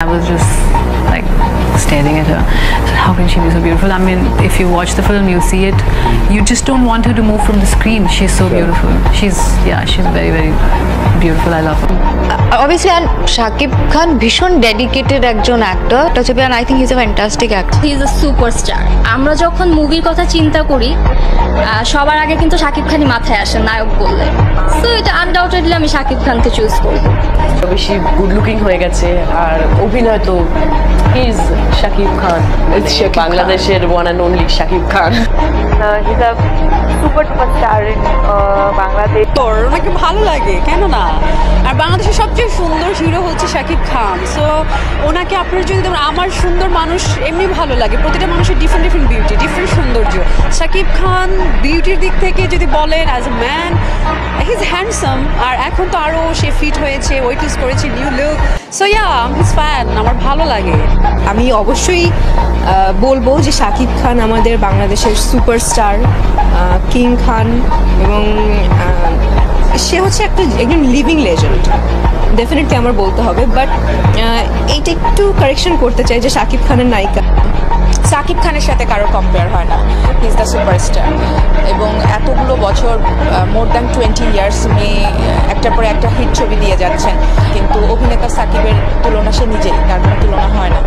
I was just like staring at her. So how can she be so beautiful? I mean, if you watch the film, you see it. You just don't want her to move from the screen. She's so beautiful. She's very, very beautiful. I love her. Obviously, and Shakib Khan ভীষণ dedicated একজন actor টচবে and I think he's a fantastic actor. He is a superstar. আমরা যখন মুভির কথা চিন্তা করি সবার আগে কিন্তু শাকিব খানই মাথায় আসে নায়ক বললে। সো এটা আনডাউটেডলি আমি শাকিব খানকে চুজ করব। বেশি গুড লুকিং হয়ে গেছে আর অভিনয় তো ইজ শাকিব খান, বাংলাদেশের one and only Shakib Khan. He's a super star in Bangladesh. তোর ওনাকে ভালো লাগে কেন না, আর বাংলাদেশের সবচেয়ে সুন্দর হিরো হচ্ছে শাকিব খান। সো ওনাকে আপনার যদি দেখুন, আমার সুন্দর মানুষ এমনি ভালো লাগে, প্রতিটা মানুষের ডিফারেন্ট ডিফারেন্ট বিউটি, ডিফারেন্ট সৌন্দর্য। শাকিব খান বিউটির দিক থেকে যদি বলেন as a man he is handsome, আর এখন তো আরও সে ফিট হয়েছে, ওয়েট লুজ করেছে, new look. So yeah his fan, আমার ভালো লাগে। আমি অবশ্যই বলবো যে শাকিব খান আমাদের বাংলাদেশের সুপারস্টার, কিং খান, এবং সে হচ্ছে একজন লিভিং লেজেন্ড, ডেফিনেটলি আমার বলতে হবে। বাট এইটা একটু কারেকশন করতে চাই যে শাকিব খানের নায়িকা শাকিব খানের সাথে কারো কম্পেয়ার হয় না। হি ইজ দ্য সুপারস্টার, এবং এতগুলো বছর মোর দ্যান 20 ইয়ার্স উনি একটার পরে একটা হিট ছবি দিয়ে যাচ্ছেন, কিন্তু অভিনেতা সাকিবের তুলনা সে নিজেই, তার কোনো তুলনা হয় না।